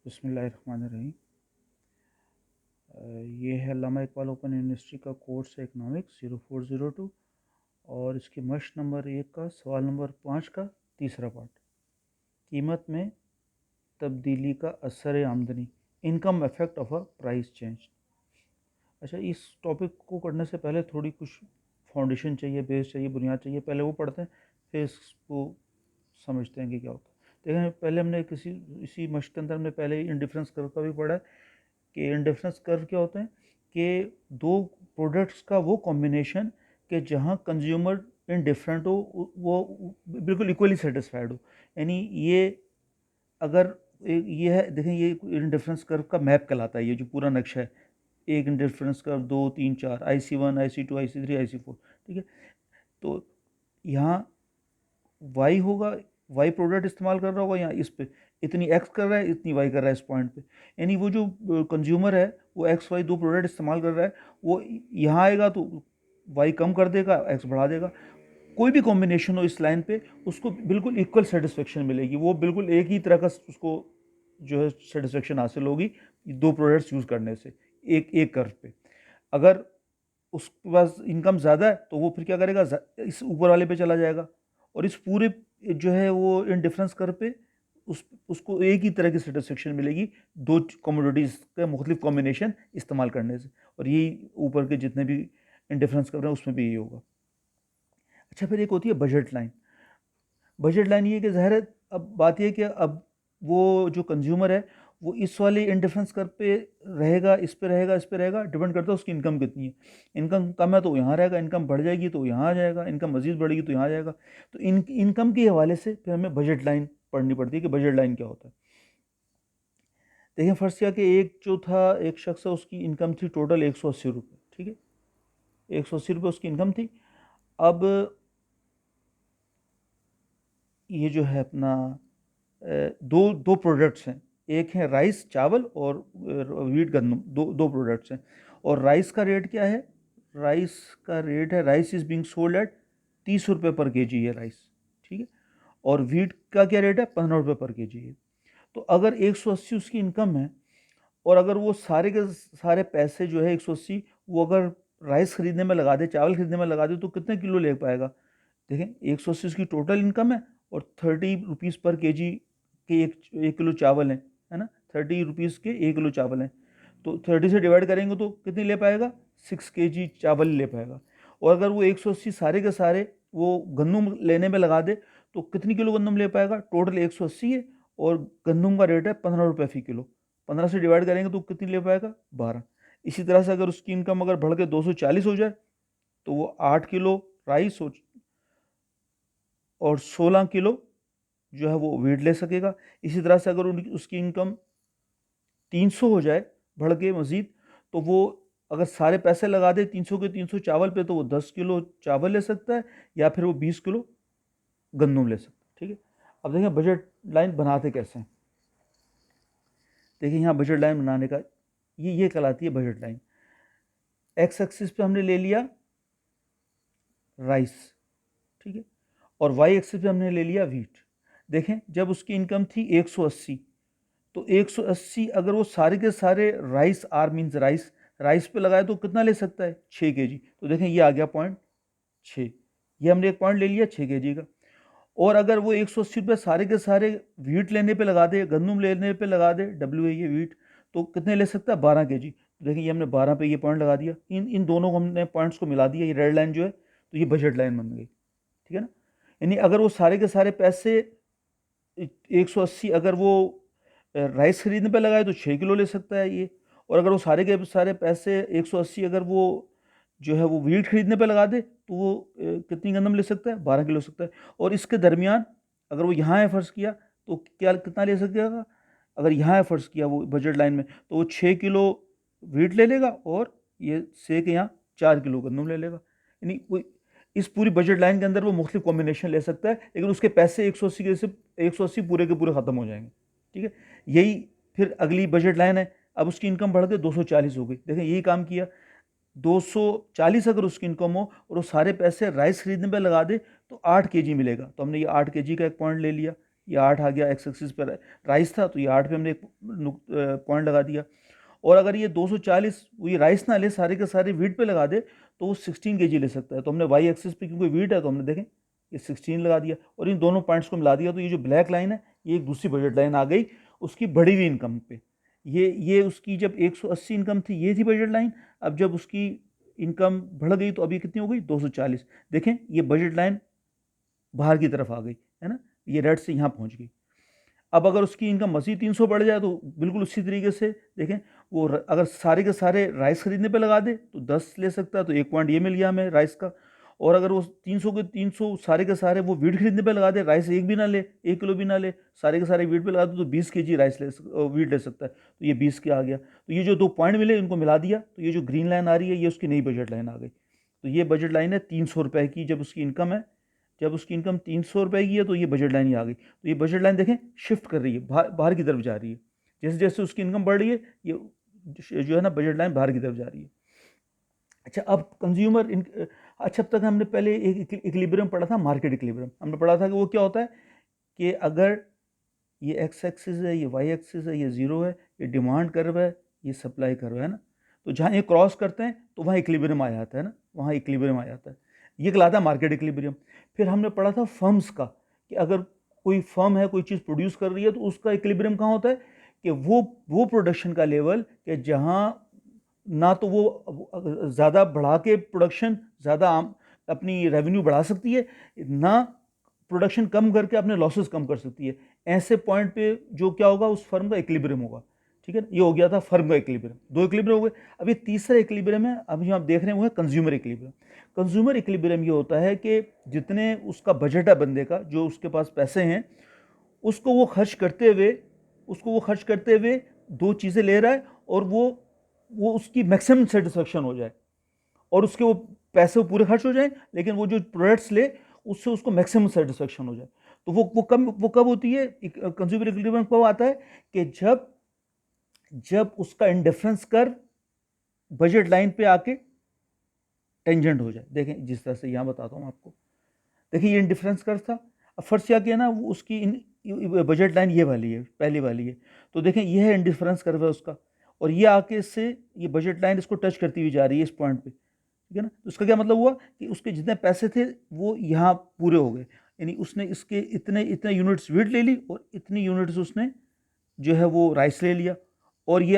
बिस्मिल्लाहिर्रहमानिर्रहीम। ये है अल्लामा इकबाल ओपन यूनिवर्सिटी का कोर्स है इकनॉमिक्स 0402 और इसकी मश्क नंबर 1 का सवाल नंबर 5 का तीसरा पार्ट। कीमत में तब्दीली का असर आमदनी, income effect of a price change. अच्छा, इस टॉपिक को करने से पहले थोड़ी कुछ फाउंडेशन चाहिए, बेस चाहिए, बुनियाद चाहिए। पहले वो पढ़ते हैं, फिर इसको समझते हैं कि क्या होता है। देखें, पहले हमने इसी मश्क के अंदर हमने पहले ही इंडिफरेंस कर्व का भी पढ़ा है कि इंडिफरेंस कर्व क्या होते हैं कि दो प्रोडक्ट्स का वो कॉम्बिनेशन कि जहाँ कंज्यूमर इंडिफरेंट हो, वो बिल्कुल इक्वली सेटिस्फाइड हो। यानी ये अगर ये है, देखें, ये इंडिफरेंस कर्व का मैप कहलाता है। ये जो पूरा नक्शा है, एक indifference curve, 2 3 4, IC1 IC2 IC3 IC4, ठीक है। तो यहाँ वाई होगा, वाई प्रोडक्ट इस्तेमाल कर रहा होगा, यहाँ इस पे इतनी एक्स कर रहा है, इतनी वाई कर रहा है इस पॉइंट पे। यानी वो जो कंज्यूमर है वो एक्स वाई दो प्रोडक्ट इस्तेमाल कर रहा है, वो यहाँ आएगा तो वाई कम कर देगा, एक्स बढ़ा देगा। कोई भी कॉम्बिनेशन हो इस लाइन पे, उसको बिल्कुल इक्वल सेटिस्फेक्शन मिलेगी। वो बिल्कुल एक ही तरह का उसको जो है सेटिस्फेक्शन हासिल होगी दो प्रोडक्ट्स यूज़ करने से एक एक कर्व पे। अगर उसके पास इनकम ज़्यादा है तो वो फिर क्या करेगा, इस ऊपर वाले पे चला जाएगा और इस पूरे जो है वो इन डिफरेंस कर पे उसको एक ही तरह की सेटिस्फेक्शन मिलेगी दो कमोडिटीज़ का मुख्तलिफ कॉम्बिनेशन इस्तेमाल करने से। और यही ऊपर के जितने भी इन डिफरेंस कर रहे हैं उसमें भी यही होगा। अच्छा, फिर एक होती है बजट लाइन। बजट लाइन ये कि ज़ाहिर है, अब बात ये कि अब वो जो कंज्यूमर है वो इस वाले इंडिफरेंस कर पे रहेगा, इस पे रहेगा, इस पे रहेगा, डिपेंड करता है उसकी इनकम कितनी है। इनकम कम है तो यहाँ रहेगा, इनकम बढ़ जाएगी तो यहाँ आ जाएगा, इनकम मज़ीद बढ़ेगी तो यहाँ आ जाएगा। तो इनकम के हवाले से फिर हमें बजट लाइन पढ़नी पड़ती है कि बजट लाइन क्या होता है। देखिए, फर्स्ट किया कि एक जो था, एक शख्स है, उसकी इनकम थी टोटल 180 रुपये, ठीक है। 180 रुपये उसकी इनकम थी। अब ये जो है अपना दो दो प्रोडक्ट्स हैं, एक है राइस चावल और वीट गंदम, दो दो प्रोडक्ट्स हैं। और राइस का रेट क्या है, राइस का रेट है, rice is being sold at 30 रुपये पर केजी है राइस, ठीक है। और वीट का क्या रेट है, 15 रुपये पर केजी है। तो अगर 180 उसकी इनकम है और अगर वो सारे के सारे पैसे जो है 180 वो अगर राइस खरीदने में लगा दे, चावल खरीदने में लगा दे, तो कितने किलो ले पाएगा। देखें, 180 उसकी टोटल इनकम है और 30 रुपीज़ पर केजी के एक किलो चावल है ना। 30 रुपीज़ के 1 किलो चावल हैं, तो 30 से डिवाइड करेंगे तो कितनी ले पाएगा, 6 kg चावल ले पाएगा। और अगर वो 180 सारे के सारे वो गंदम लेने में लगा दे तो कितनी किलो गंदम ले पाएगा, टोटल 180 है और गंदम का रेट है 15 रुपये फ़ी किलो। 15 से डिवाइड करेंगे तो कितनी ले पाएगा, 12। इसी तरह से अगर उसकी इनकम अगर बढ़ के 240 हो जाए तो वो 8 किलो राइस और 16 किलो जो है वो वीट ले सकेगा। इसी तरह से अगर उसकी इनकम 300 हो जाए बढ़ के मज़ीद, तो वो अगर सारे पैसे लगा दे 300 के 300 चावल पे, तो वो 10 किलो चावल ले सकता है या फिर वो 20 किलो गंदम ले सकता है, ठीक है। अब देखें बजट लाइन बनाते कैसे हैं। देखिए, यहाँ बजट लाइन बनाने का ये कहलाती है बजट लाइन। एक्स एक्सिस पे हमने ले लिया राइस, ठीक है, और वाई एक्सिस पे हमने ले लिया वीट। देखें, जब उसकी इनकम थी 180, तो 180 अगर वो सारे के सारे rice, R means rice, rice पे लगाए तो कितना ले सकता है, 6 kg। तो देखें, ये आ गया पॉइंट 6। ये हमने एक पॉइंट ले लिया 6 kg का। और अगर वो 180 रुपये सारे के सारे वीट लेने पे लगा दे, गंदम लेने पे लगा दे, डब्ल्यू है ये वीट, तो कितने ले सकता है, 12 kg। तो देखिए, ये हमने 12 पे ये पॉइंट लगा दिया, इन दोनों को हमने पॉइंट्स को मिला दिया, ये रेड लाइन जो है, तो ये बजट लाइन बन गई, ठीक है ना। यानी अगर वो सारे के सारे पैसे 180 अगर वो राइस खरीदने पे लगाए तो 6 किलो ले सकता है ये। और अगर वो सारे के सारे पैसे 180 अगर वो जो है वो वीट खरीदने पे लगा दे तो वो कितनी गंदम ले सकता है, 12 किलो ले सकता है। और इसके दरमियान अगर वो यहाँ है फ़र्ज़ किया तो क्या कितना ले सकेगा, अगर यहाँ है फ़र्ज़ किया वो बजट लाइन में, तो वो 6 किलो वीट ले लेगा और ये से के यहाँ 4 किलो गंदम ले लेगा। यानी वो इस पूरी बजट लाइन के अंदर वो मुख्तलिफ कॉम्बिनेशन ले सकता है, लेकिन उसके पैसे 180 के से 180 पूरे के पूरे ख़त्म हो जाएंगे, ठीक है। यही फिर अगली बजट लाइन है। अब उसकी इनकम बढ़ के 240 हो गई। देखें, यही काम किया, 240 अगर उसकी इनकम हो और वो सारे पैसे राइस खरीदने पे लगा दे तो 8 kg मिलेगा। तो हमने ये 8 kg का एक पॉइंट ले लिया। ये 8 आ गया, एक्स एक्सिस पर राइस था तो ये 8 पे हमने एक पॉइंट लगा दिया। और अगर ये 240 ये राइस ना ले, सारे के सारे वीट पे लगा दे तो वो 16 kg ले सकता है। तो हमने वाई एक्सिस पे क्योंकि वीट है तो हमने देखें ये 16 लगा दिया और इन दोनों पॉइंट्स को मिला दिया। तो ये जो ब्लैक लाइन है ये एक दूसरी बजट लाइन आ गई उसकी बढ़ी हुई इनकम पे। ये उसकी जब 180 इनकम थी ये थी बजट लाइन। अब जब उसकी इनकम बढ़ गई तो अभी कितनी हो गई 240। देखें ये बजट लाइन बाहर की तरफ आ गई है ना, ये रेड से यहाँ पहुँच गई। अब अगर उसकी इनकम मज़ीद 300 बढ़ जाए तो बिल्कुल उसी तरीके से देखें वो अगर सारे के सारे राइस खरीदने पे लगा दे तो 10 ले सकता है, तो एक पॉइंट ये मिल गया हमें राइस का। और अगर वो 300 के 300 सारे के सारे वो वीट खरीदने पे लगा दे, राइस एक भी ना ले, 1 किलो भी ना ले, सारे के सारे वीट पे लगा दे तो 20 kg राइस वीट ले सकता है। तो ये 20 के आ गया। तो ये जो 2 पॉइंट मिले इनको मिला दिया तो ये जो ग्रीन लाइन आ रही है ये उसकी नई बजट लाइन आ गई। तो ये बजट लाइन है 300 रुपये की। जब उसकी इनकम है, जब उसकी इनकम 300 रुपये की है तो ये बजट लाइन ही आ गई। तो ये बजट लाइन देखें शिफ्ट कर रही है, बाहर की तरफ जा रही है। जैसे जैसे उसकी इनकम बढ़ रही है ये जो है ना बजट लाइन बाहर की तरफ जा रही है। अच्छा अब कंज्यूमर अच्छा अब तक हमने पहले एक इक्विलिब्रियम पढ़ा था, मार्केट इक्विलिब्रियम। हमने पढ़ा था कि वो क्या होता है कि अगर ये एक्स एक्सिस है, ये वाई एक्सिस है, ये ज़ीरो है, ये डिमांड कर्व है, ये सप्लाई कर्व है ना, तो जहाँ ये क्रॉस करते हैं तो वहाँ इक्विलिब्रियम आ जाता है ना, वहाँ इक्विलिब्रियम आ जाता है। ये कहलाता है मार्केट इक्विलिब्रियम। फिर हमने पढ़ा था फर्म्स का कि अगर कोई फर्म है कोई चीज़ प्रोड्यूस कर रही है तो उसका इक्विलिब्रियम कहाँ होता है कि वो प्रोडक्शन का लेवल कि जहाँ ना तो वो ज़्यादा बढ़ा के प्रोडक्शन ज़्यादा अपनी रेवेन्यू बढ़ा सकती है, ना प्रोडक्शन कम करके अपने लॉसेस कम कर सकती है। ऐसे पॉइंट पे जो क्या होगा उस फर्म का इक्विलिब्रियम होगा। ठीक है, ये हो गया था फर्म का इक्विलिब्रियम। 2 इक्विलिब्रियम हो गए। अभी तीसरा इक्विलिब्रियम है, अभी आप देख रहे हैं वो है कंज्यूमर इक्विलिब्रियम। कंज्यूमर इक्विलिब्रियम ये होता है कि जितने उसका बजट है बंदे का, जो उसके पास पैसे हैं उसको वो खर्च करते हुए 2 चीज़ें ले रहा है और वो उसकी मैक्सिमम सेटिस्फेक्शन हो जाए और उसके वो पैसे पूरे खर्च हो जाए, लेकिन वो जो प्रोडक्ट्स ले उससे उसको मैक्सिमम सेटिस्फेक्शन हो जाए। तो वो कब होती है कंज्यूमर इक्विलिब्रियम कब आता है कि जब उसका इंडिफरेंस कर्व बजट लाइन पे आके टेंजेंट हो जाए। देखें जिस तरह से यहाँ बताता हूँ आपको, देखिए ये इंडिफरेंस कर्व था। अब फर्स्ट क्या किया ना, वो उसकी बजट लाइन ये वाली है, पहली वाली है। तो देखें ये है इंडिफरेंस कर्व है उसका, और ये आके इससे ये बजट लाइन इसको टच करती हुई जा रही है इस पॉइंट पे। ठीक है ना, तो उसका क्या मतलब हुआ कि उसके जितने पैसे थे वो यहाँ पूरे हो गए, यानी उसने इसके इतने इतने यूनिट्स वीट ले ली और इतनी यूनिट्स उसने जो है वो राइस ले लिया, और ये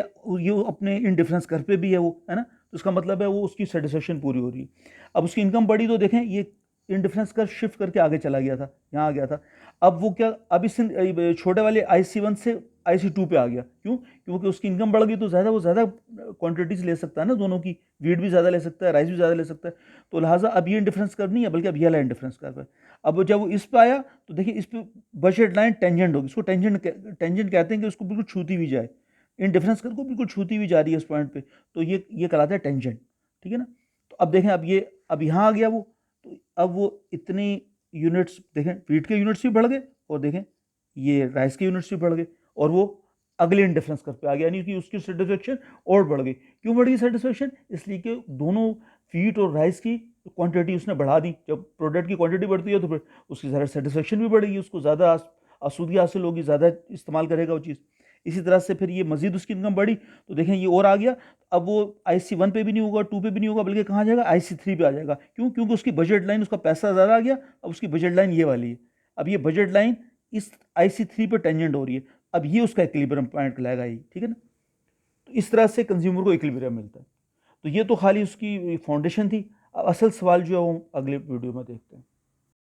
अपने इन डिफरेंस घर पे भी है वो, है ना। तो उसका मतलब है वो उसकी सेटिस्फेक्शन पूरी हो रही है। अब उसकी इनकम बढ़ी तो देखें ये इन डिफरेंस कर शिफ्ट करके आगे चला गया था, यहाँ आ गया था। अब वो क्या, अब इस छोटे वाले IC1 से IC2 पे आ गया। क्यों? क्योंकि उसकी इनकम बढ़ गई तो वो ज़्यादा क्वांटिटीज ले सकता है ना, दोनों की, वीट भी ज़्यादा ले सकता है, राइस भी ज़्यादा ले सकता है। तो लिहाजा अब ये इंडिफरेंस कर्व नहीं है बल्कि अब ये वाला इंडिफरेंस कर्व है। अब जब वो इस पे आया तो देखिए इस पे बजट लाइन टेंजेंट होगी, इसको टेंजेंट कहते हैं कि उसको बिल्कुल छूती हुई जाए, इन डिफरेंस कर्व को बिल्कुल छूती हुई जा रही है उस पॉइंट पे, तो ये कहलाता है टेंजेंट। ठीक है ना। तो अब देखें अब यहाँ आ गया वो, तो अब वो इतनी यूनिट्स देखें, वीट के यूनिट्स भी बढ़ गए और देखें ये राइस के यूनिट्स भी बढ़ गए, और वो अगले इंडिफरेंस कर्व पे आ गया, यानी कि उसकी सेटिस्फेक्शन और बढ़ गई। क्यों बढ़ गई सेटिस्फेक्शन? इसलिए कि दोनों वीट और राइस की क्वांटिटी उसने बढ़ा दी। जब प्रोडक्ट की क्वांटिटी बढ़ती है तो फिर उसकी ज़्यादा सेटिस्फेक्शन भी बढ़ेगी, उसको ज़्यादा आसूदगी हासिल होगी, ज़्यादा इस्तेमाल करेगा वो चीज़। इसी तरह से फिर ये मजीद उसकी इनकम बढ़ी तो देखें ये और आ गया। अब वो IC1 पे भी नहीं होगा, 2 पे भी नहीं होगा, बल्कि कहाँ जाएगा, IC3 पे आ जाएगा। क्यों? क्योंकि उसकी बजट लाइन, उसका पैसा ज़्यादा आ गया, अब उसकी बजट लाइन ये वाली है। अब ये बजट लाइन इस IC3 पे टेंजेंट हो रही है, अब ये उसका इक्विलिब्रियम पॉइंट कहलाएगा ये। ठीक है ना। तो इस तरह से कंज्यूमर को इक्विलिब्रियम मिलता है। तो ये तो खाली उसकी फाउंडेशन थी। अब असल सवाल जो है वो अगले वीडियो में देखते हैं।